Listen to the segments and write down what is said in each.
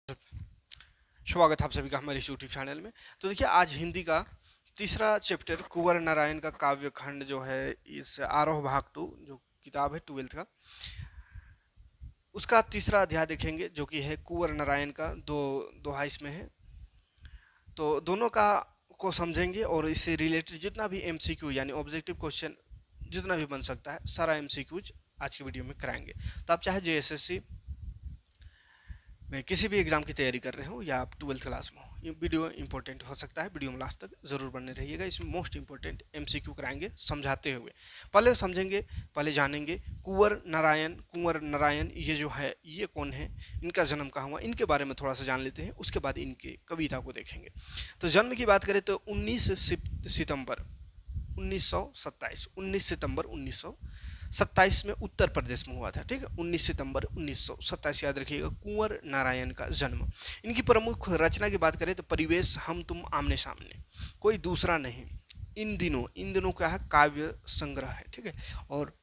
स्वागत है आप सभी का हमारे इस यूट्यूब चैनल में। तो देखिए, आज हिंदी का तीसरा चैप्टर कुंवर नारायण का काव्य खंड जो है, इस आरोह भाग 2 जो किताब है 12th का, उसका तीसरा अध्याय देखेंगे जो कि है कुंवर नारायण का। दो दोहा इसमें है, तो दोनों का को समझेंगे और इससे रिलेटेड जितना भी एमसीक्यू यानी ऑब्जेक्टिव क्वेश्चन जितना भी बन सकता है, सारा एमसीक्यूज आज की वीडियो में कराएंगे। तो आप चाहे जेएसएससी में किसी भी एग्जाम की तैयारी कर रहे हो या आप 12th क्लास में हो, ये वीडियो इंपॉर्टेंट हो सकता है। वीडियो में लास्ट तक जरूर बने रहिएगा। इसमें मोस्ट इंपॉर्टेंट एमसीक्यू कराएंगे समझाते हुए। पहले समझेंगे, पहले जानेंगे कुंवर नारायण ये जो है ये कौन है, इनका जन्म कहाँ हुआ, इनके बारे में थोड़ा सा जान लेते हैं। उसके बाद इनके कविता को देखेंगे। तो जन्म की बात करें तो 19 सितंबर 1927 में उत्तर प्रदेश में हुआ था। ठीक है, 19 सितंबर 1927 याद रखिएगा, कुंवर नारायण का जन्म। इनकी प्रमुख रचना की बात करें तो परिवेश, हम तुम आमने सामने, कोई दूसरा नहीं, इन दिनों क्या है, काव्य संग्रह है। ठीक है, और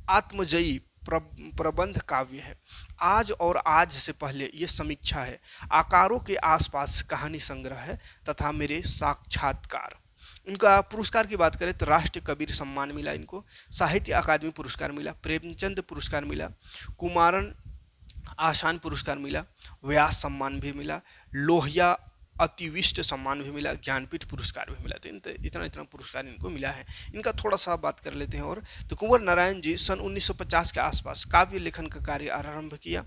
आत्मजयी प्रबंध काव्य है। आज और आज से पहले ये समीक्षा है। आकारों के आसपास कहानी संग्रह है तथा मेरे साक्षात्कार। इनका पुरस्कार की बात करें तो राष्ट्रीय कबीर सम्मान मिला इनको, साहित्य अकादमी पुरस्कार मिला, प्रेमचंद पुरस्कार मिला, कुमारन आशान पुरस्कार मिला, व्यास सम्मान भी मिला, लोहिया अतिविष्ट सम्मान भी मिला, ज्ञानपीठ पुरस्कार भी मिला। तो इतना पुरस्कार इनको मिला है। इनका थोड़ा सा बात कर लेते हैं। और तो कुंवर नारायण जी सन 1950 के आसपास काव्य लेखन का कार्य आरंभ किया।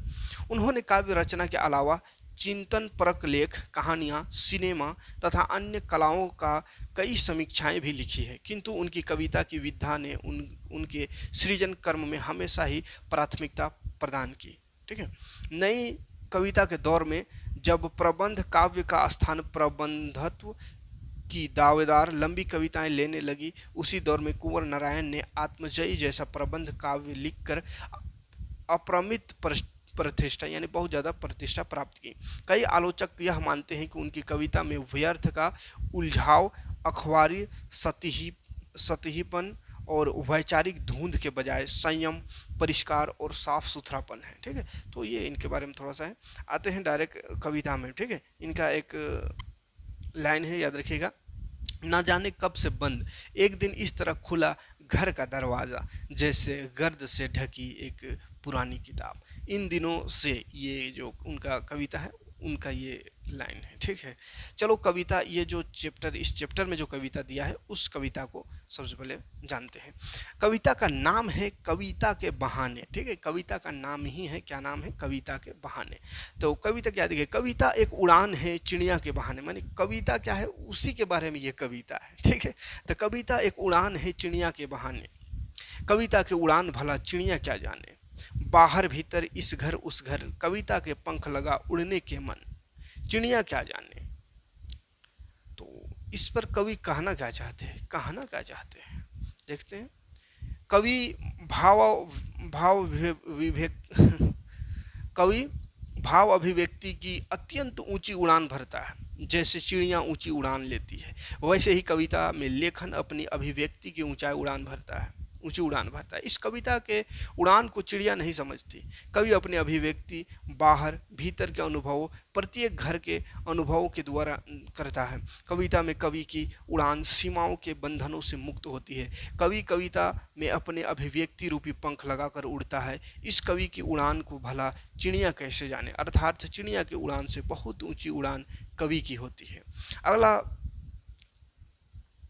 उन्होंने काव्य रचना के अलावा चिंतन परक लेख, कहानियाँ, सिनेमा तथा अन्य कलाओं का कई समीक्षाएं भी लिखी है, किंतु उनकी कविता की विधा ने उनके सृजन कर्म में हमेशा ही प्राथमिकता प्रदान की। ठीक है, नई कविता के दौर में जब प्रबंध काव्य का स्थान प्रबंधत्व की दावेदार लंबी कविताएं लेने लगी, उसी दौर में कुंवर नारायण ने आत्मजयी जैसा प्रबंध काव्य लिखकर अप्रमित प्रतिष्ठा यानी बहुत ज़्यादा प्रतिष्ठा प्राप्त की। कई आलोचक यह मानते हैं कि उनकी कविता में व्यर्थ का उलझाव, अखबारी सतहीपन और वैचारिक धुंध के बजाय संयम, परिष्कार और साफ सुथरापन है। ठीक है, तो ये इनके बारे में थोड़ा सा है। आते हैं डायरेक्ट कविता में। ठीक है, इनका एक लाइन है, याद रखिएगा। ना जाने कब से बंद एक दिन इस तरह खुला घर का दरवाज़ा, जैसे गर्द से ढकी एक पुरानी किताब। इन दिनों से, ये जो उनका कविता है उनका ये लाइन है। ठीक है, चलो कविता, ये जो चैप्टर, इस चैप्टर में जो कविता दिया है उस कविता को सबसे पहले जानते हैं। कविता का नाम है कविता के बहाने। ठीक है, कविता का नाम ही है, क्या नाम है, कविता के बहाने। तो कविता क्या देखिए, कविता एक उड़ान है चिड़िया के बहाने, माने कविता क्या है, उसी के बारे में ये कविता है। ठीक है, तो कविता एक उड़ान है चिड़िया के बहाने, कविता के उड़ान भला चिड़िया क्या जाने, बाहर भीतर इस घर उस घर, कविता के पंख लगा उड़ने के मन, चिड़िया क्या जाने। तो इस पर कवि कहना क्या चाहते हैं, देखते हैं। कवि कवि भाव अभिव्यक्ति की अत्यंत ऊंची उड़ान भरता है। जैसे चिड़िया ऊंची उड़ान लेती है, वैसे ही कविता में लेखन अपनी अभिव्यक्ति की ऊंची उड़ान भरता है। इस कविता के उड़ान को चिड़िया नहीं समझती। कवि अपने अभिव्यक्ति बाहर भीतर के अनुभवों, प्रत्येक घर के अनुभवों के द्वारा करता है। कविता में कवि की उड़ान सीमाओं के बंधनों से मुक्त होती है। कवि कविता में अपने अभिव्यक्ति रूपी पंख लगाकर उड़ता है। इस कवि की उड़ान को भला चिड़िया कैसे जाने, अर्थात चिड़िया की उड़ान से बहुत ऊंची उड़ान कवि की होती है। अगला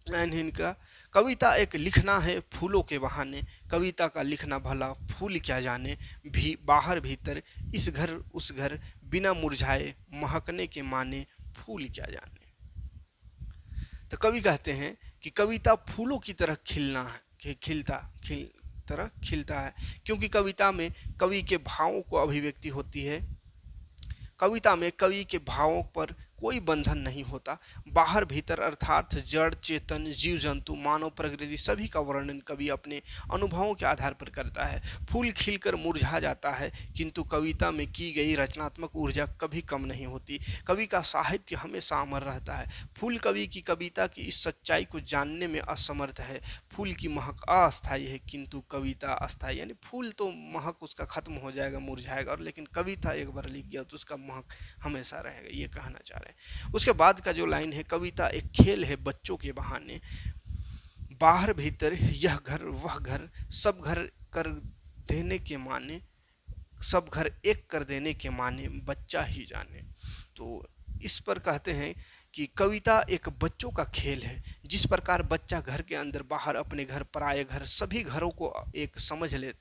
लाइन है इनका, कविता एक लिखना है फूलों के बहाने, कविता का लिखना भला फूल क्या जाने, भी बाहर भीतर इस घर उस घर, बिना मुरझाए महकने के माने, फूल क्या जाने। तो कवि कहते हैं कि कविता फूलों की तरह खिलता है, क्योंकि कविता में कवि के भावों को अभिव्यक्ति होती है। कविता में कवि के भावों पर कोई बंधन नहीं होता। बाहर भीतर अर्थात जड़ चेतन जीव जंतु मानव प्रकृति सभी का वर्णन कवि अपने अनुभवों के आधार पर करता है। फूल खिलकर मुरझा जाता है, किंतु कविता में की गई रचनात्मक ऊर्जा कभी कम नहीं होती। कवि का साहित्य हमेशा अमर रहता है। फूल कवि की कविता की इस सच्चाई को जानने में असमर्थ है। फूल की महक अस्थायी है, किंतु कविता अस्थायी, यानी फूल तो महक उसका खत्म हो जाएगा, मुरझाएगा, और लेकिन कविता एक बार लिख गया तो उसका महक हमेशा रहेगा, ये कहना चाह रहे हैं। उसके बाद का जो लाइन है, कविता एक खेल है बच्चों के बहाने, बाहर भीतर यह घर वह घर, सब घर कर देने के माने, सब घर एक कर देने के माने बच्चा ही जाने। तो इस पर कहते हैं कि कविता एक बच्चों का खेल है। जिस प्रकार बच्चा घर के अंदर बाहर अपने घर पराये घर सभी घरों को एक समझ ले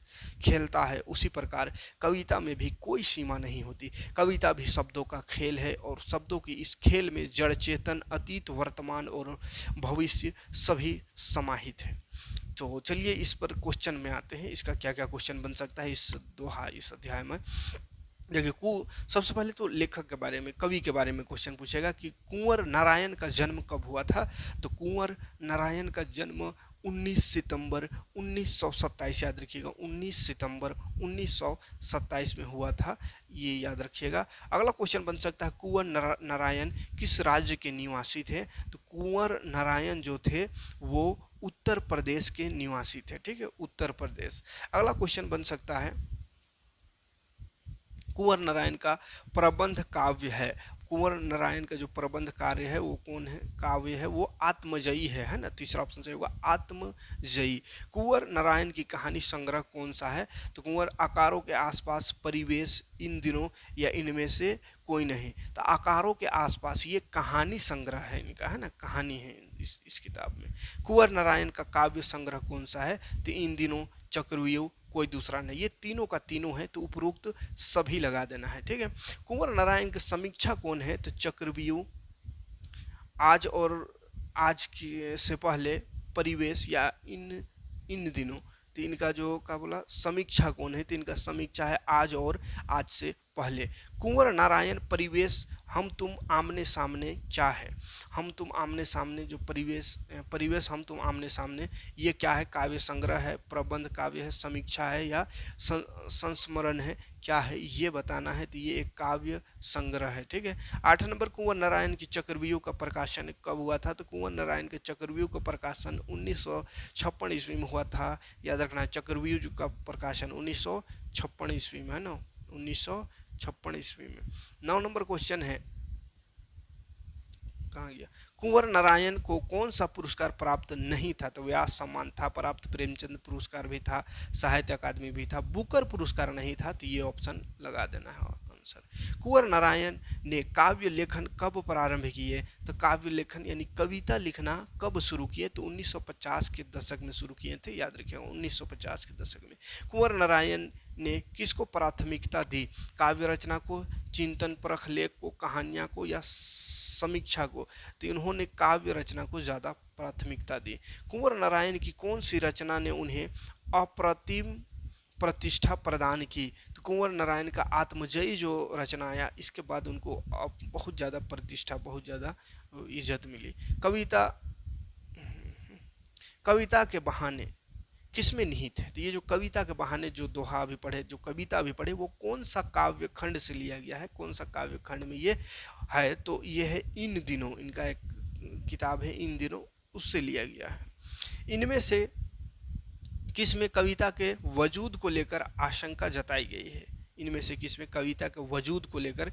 खेलता है, उसी प्रकार कविता में भी कोई सीमा नहीं होती। कविता भी शब्दों का खेल है और शब्दों की इस खेल में जड़ चेतन अतीत वर्तमान और भविष्य सभी समाहित है। तो चलिए इस पर क्वेश्चन में आते हैं, इसका क्या क्या क्वेश्चन बन सकता है इस अध्याय में। देखिए सबसे पहले तो लेखक के बारे में, कवि के बारे में क्वेश्चन पूछेगा कि कुंवर नारायण का जन्म कब हुआ था। तो कुंवर नारायण का जन्म 19 सितंबर 1927, याद रखिएगा 19 सितंबर 1927 में हुआ था, ये याद रखिएगा। अगला क्वेश्चन बन सकता है कुंवर नारायण किस राज्य के निवासी थे। तो कुंवर नारायण जो थे वो उत्तर प्रदेश के निवासी थे, ठीक है, उत्तर प्रदेश। अगला क्वेश्चन बन सकता है कुंवर नारायण का प्रबंध काव्य है। कुंवर नारायण का जो प्रबंध कार्य है वो कौन है, काव्य है, वो आत्मजयी है ना, तीसरा ऑप्शन सही होगा आत्मजयी। कुंवर नारायण की कहानी संग्रह कौन सा है। तो कुंवर आकारों के आसपास, परिवेश, इन दिनों, या इनमें से कोई नहीं। तो आकारों के आसपास ये कहानी संग्रह है इनका, है ना, कहानी है इस किताब में। कुंवर नारायण का काव्य संग्रह कौन सा है। तो इन दिनों, चक्रव्यूह, कोई दूसरा नहीं, ये तीनों का तीनों है, तो उपरोक्त सभी लगा देना है, ठीक है। कुंवर नारायण की समीक्षा कौन है। तो चक्रव्यूह, आज और आज के से पहले, परिवेश, या इन दिनों। तो इनका जो क्या बोला समीक्षा कौन है। तो इनका समीक्षा है आज और आज से पहले। कुंवर नारायण परिवेश, हम तुम आमने सामने क्या है। हम तुम आमने सामने, जो परिवेश हम तुम आमने सामने, ये क्या है, काव्य संग्रह है, प्रबंध काव्य है, समीक्षा है, या संस्मरण है, क्या है ये बताना है। तो ये एक काव्य संग्रह है, ठीक है। 8 नंबर, कुंवर नारायण की चक्रव्यूह का प्रकाशन कब हुआ था। तो कुंवर नारायण के चक्रव्यूह का प्रकाशन 1956 ईस्वी में हुआ था, याद रखना है। चक्रव्यूह का प्रकाशन 1956 ईस्वी में है ना, 1956 ईस्वी में। 9 नंबर क्वेश्चन है, कहाँ गया, कुंवर नारायण को कौन सा पुरस्कार प्राप्त नहीं था। तो व्यास सम्मान था प्राप्त, प्रेमचंद पुरस्कार भी था, साहित्य अकादमी भी था, बुकर पुरस्कार नहीं था। तो ये ऑप्शन लगा देना है आंसर। कुंवर नारायण ने काव्य लेखन कब प्रारंभ किए। तो काव्य लेखन यानी कविता लिखना कब शुरू किए। तो 1950 के दशक में शुरू किए थे, याद रखिएगा 1950 के दशक में। कुंवर नारायण ने किसको प्राथमिकता दी। काव्य रचना को, चिंतन परख लेख को, कहानियाँ को, या समीक्षा को। तो इन्होंने काव्य रचना को ज़्यादा प्राथमिकता दी। कुंवर नारायण की कौन सी रचना ने उन्हें अप्रतिम प्रतिष्ठा प्रदान की। तो कुंवर नारायण का आत्मजयी जो रचना आया, इसके बाद उनको बहुत ज़्यादा प्रतिष्ठा, बहुत ज़्यादा इज्जत मिली। कविता के बहाने किसमें निहित है। तो ये जो कविता के बहाने जो दोहा अभी पढ़े, जो कविता अभी पढ़े, वो कौन सा काव्य खंड से लिया गया है, कौन सा काव्य खंड में ये है। तो ये है इन दिनों, इनका एक किताब है इन दिनों, उससे लिया गया है। इनमें से किस में कविता के वजूद को लेकर आशंका जताई गई है। इनमें से किस में कविता के वजूद को लेकर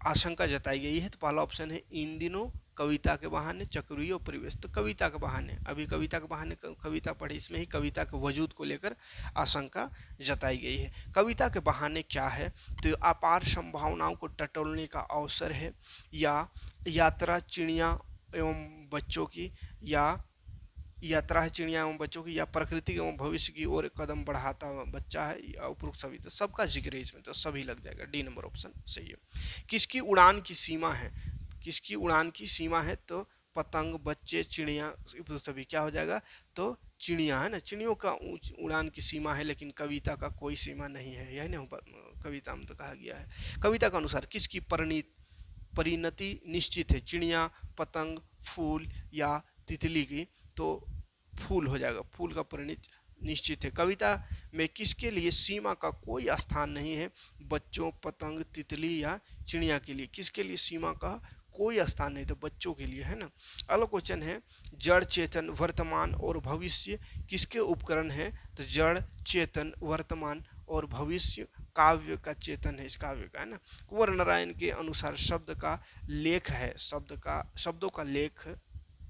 आशंका जताई गई है। तो पहला ऑप्शन है इन दिनों, कविता के बहाने, चक्रव्यूह और परिवेश। तो कविता के बहाने, अभी कविता के बहाने कविता पढ़ी, इसमें ही कविता के वजूद को लेकर आशंका जताई गई है। कविता के बहाने क्या है। तो अपार संभावनाओं को टटोलने का अवसर है, या यात्रा चिड़िया एवं बच्चों की, या यात्रा है चिड़िया एवं बच्चों की, या प्रकृति एवं भविष्य की ओर कदम बढ़ाता हुआ बच्चा है, या उपरोक्त सभी। तो सबका जिक्र है इसमें, तो सभी लग जाएगा, डी नंबर ऑप्शन सही है। किसकी उड़ान की सीमा है। किसकी उड़ान की सीमा है। तो पतंग, बच्चे, चिड़िया, सभी क्या हो जाएगा। तो चिड़िया है ना, चिड़ियों का उड़ान की सीमा है, लेकिन कविता का कोई सीमा नहीं है, यही ना कविता में तो कहा गया है। कविता के अनुसार किसकी परिणति निश्चित है, चिड़िया, पतंग, फूल या तितली की, तो फूल हो जाएगा, फूल का परिणति निश्चित है। कविता में किसके लिए सीमा का कोई स्थान नहीं है, बच्चों, पतंग, तितली या चिड़िया के लिए किसके लिए सीमा का कोई स्थान नहीं, तो बच्चों के लिए, है ना। अगला क्वेश्चन है, जड़, चेतन, वर्तमान और भविष्य किसके उपकरण है, तो जड़, चेतन, वर्तमान और भविष्य काव्य का चेतन है, इस काव्य का, है ना। कुंवर नारायण के अनुसार शब्द का लेख है, शब्दों का लेख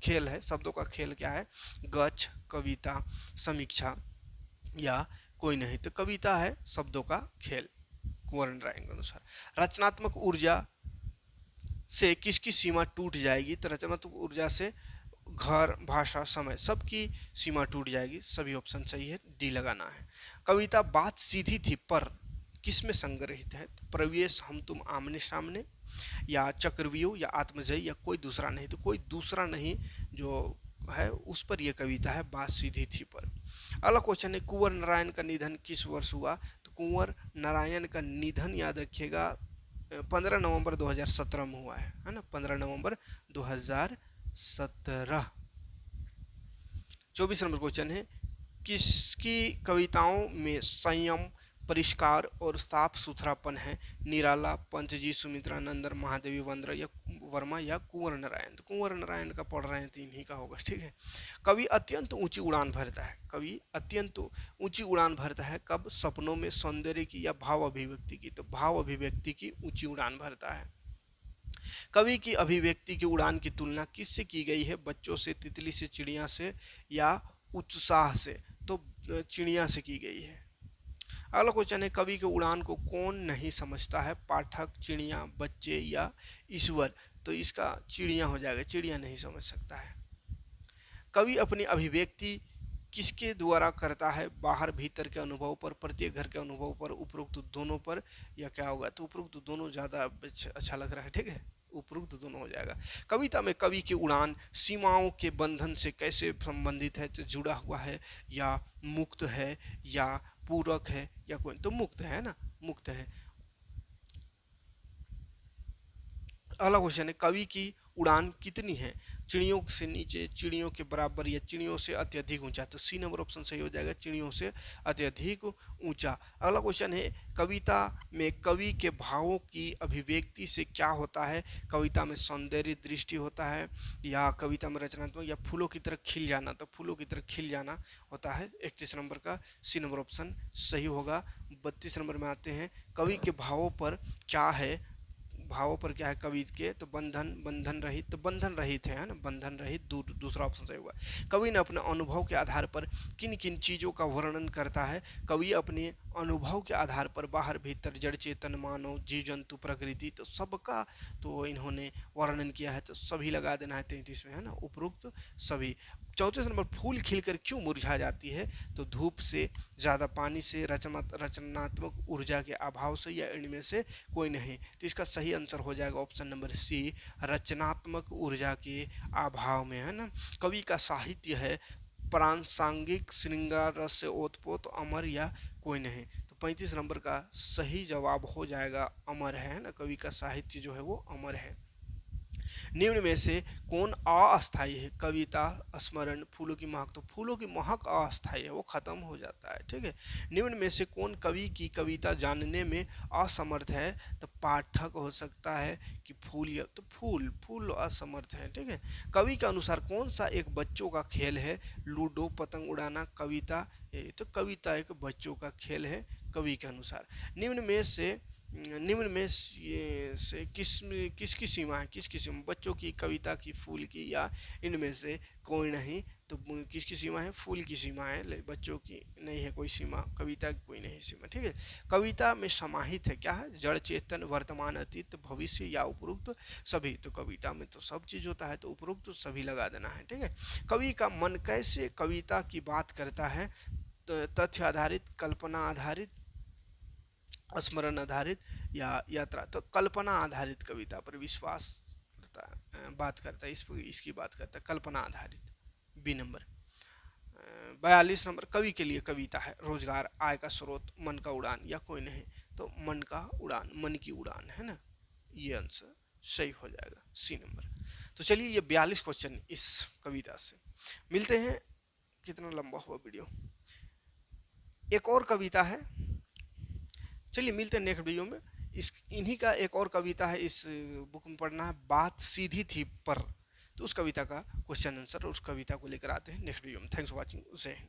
खेल है, शब्दों का खेल क्या है, गद्य, कविता, समीक्षा या कोई नहीं, तो कविता है शब्दों का खेल कुंवर नारायण के अनुसार। रचनात्मक ऊर्जा से किसकी सीमा टूट जाएगी, तो रचनात्मक ऊर्जा से घर, भाषा, समय सबकी सीमा टूट जाएगी, सभी ऑप्शन सही है, डी लगाना है। कविता बात सीधी थी पर किस में संग्रहित है, तो प्रवेश, हम तुम आमने सामने या चक्रव्यूह या आत्मजयी या कोई दूसरा नहीं, तो कोई दूसरा नहीं जो है उस पर यह कविता है, बात सीधी थी पर। अगला क्वेश्चन है, कुंवर नारायण का निधन किस वर्ष हुआ, तो कुंवर नारायण का निधन याद रखिएगा 15 नवंबर 2017 में हुआ है ना, 15 नवंबर 2017। 24 नंबर क्वेश्चन है, किसकी कविताओं में संयम, परिष्कार और साफ सुथरापन है, निराला, पंतजी, सुमित्रा नंदन, महादेवी वर्मा या कुंवर नारायण, तो कुंवर नारायण का पढ़ रहे हैं तो इन्हीं का होगा, ठीक है। कवि अत्यंत ऊंची उड़ान भरता है, कवि अत्यंत ऊंची उड़ान भरता है कब, सपनों में, सौंदर्य की या भाव अभिव्यक्ति की, तो भाव अभिव्यक्ति की ऊंची उड़ान भरता है। कवि की अभिव्यक्ति की उड़ान की तुलना किससे की गई है, बच्चों से, तितली से, चिड़िया से या उत्साह से, तो चिड़िया से की गई है। अगला क्वेश्चन है, कवि के उड़ान को कौन नहीं समझता है, पाठक, चिड़िया, बच्चे या ईश्वर, तो इसका चिड़िया हो जाएगा, चिड़िया नहीं समझ सकता है। कवि अपनी अभिव्यक्ति किसके द्वारा करता है, बाहर भीतर के अनुभव पर, प्रत्येक घर के अनुभव पर, उपरोक्त दोनों पर या क्या होगा, तो उपरोक्त दोनों ज़्यादा अच्छा लग रहा है, ठीक है, उपरोक्त दोनों हो जाएगा। कविता में कवि की उड़ान सीमाओं के बंधन से कैसे संबंधित है, तो जुड़ा हुआ है या मुक्त है या पूरक है या कोई, तो मुक्त है ना, मुक्त है। अगला क्वेश्चन है, कवि की उड़ान कितनी है, चिड़ियों से नीचे, चिड़ियों के बराबर या चिड़ियों से अत्यधिक ऊंचा, तो सी नंबर ऑप्शन सही हो जाएगा, चिड़ियों से अत्यधिक ऊंचा। अगला क्वेश्चन है, कविता में कवि के भावों की अभिव्यक्ति से क्या होता है, कविता में सौंदर्य दृष्टि होता है या कविता में रचनात्मक या फूलों की तरह खिल जाना, तो फूलों की तरह खिल जाना होता है। 31 नंबर का सी नंबर ऑप्शन सही होगा। 32 नंबर में आते हैं, कवि के भावों पर क्या है, भावों पर क्या है कवि के, तो बंधन रहित, तो बंधन रहित है ना, बंधन रहित, दूसरा ऑप्शन सही हुआ। कवि ने अपने अनुभव के आधार पर किन किन चीज़ों का वर्णन करता है, कवि अपने अनुभव के आधार पर बाहर भीतर, जड़, चेतन, मानव, जीव जंतु, प्रकृति, तो सबका तो इन्होंने वर्णन किया है, तो सभी लगा देना है 33 में, है ना, उपरोक्त सभी। 34 नंबर, फूल खिलकर क्यों मुरझा जाती है, तो धूप से, ज़्यादा पानी से, रचनात्मक ऊर्जा के अभाव से या इनमें से कोई नहीं, तो इसका सही आंसर हो जाएगा ऑप्शन नंबर सी, रचनात्मक ऊर्जा के अभाव में, है ना। कवि का साहित्य है प्रासंगिक, श्रृंगार रस से ओतप्रोत, अमर या कोई नहीं, तो 35 नंबर का सही जवाब हो जाएगा अमर है ना, कवि का साहित्य जो है वो अमर है। निम्न में से कौन अस्थायी है, कविता, स्मरण, फूलों की महक, तो फूलों की महक अस्थायी है, वो खत्म हो जाता है, ठीक है। निम्न में से कौन कवि की कविता जानने में असमर्थ है, तो पाठक हो सकता है कि फूल, या तो फूल असमर्थ है, ठीक है। कवि के अनुसार कौन सा एक बच्चों का खेल है, लूडो, पतंग उड़ाना, कविता, तो कविता एक बच्चों का खेल है कवि के अनुसार। निम्न में से किसकी सीमा है, किसकी सीमा, बच्चों की, कविता की, फूल की या इनमें से कोई नहीं, तो किसकी सीमा है, फूल की सीमा है, बच्चों की नहीं है कोई सीमा, कविता की कोई नहीं सीमा, ठीक है। कविता में समाहित है क्या है, जड़, चेतन, वर्तमान, अतीत, भविष्य या उपरोक्त सभी, तो कविता में तो सब चीज़ होता है, तो उपरोक्त सभी लगा देना है, ठीक है। कवि का मन कैसे कविता की बात करता है, तथ्य आधारित, कल्पना आधारित, स्मरण आधारित या यात्रा, तो कल्पना आधारित कविता पर विश्वास करता है, बात करता है, इसकी बात करता है, कल्पना आधारित, बी नंबर। 42 नंबर, कवि के लिए कविता है रोजगार, आय का स्रोत, मन का उड़ान या कोई नहीं, तो मन का उड़ान, मन की उड़ान, है ना, ये आंसर सही हो जाएगा सी नंबर। तो चलिए ये 42 क्वेश्चन इस कविता से। मिलते हैं, कितना लंबा हुआ वीडियो, एक और कविता है, चलिए मिलते हैं नेक्स्ट वीडियो में। इस इन्हीं का एक और कविता है, इस बुक में पढ़ना है, बात सीधी थी पर। तो उस कविता का क्वेश्चन आंसर उस कविता को लेकर आते हैं नेक्स्ट वीडियो में। थैंक्स फॉर वॉचिंग, जय हिंद।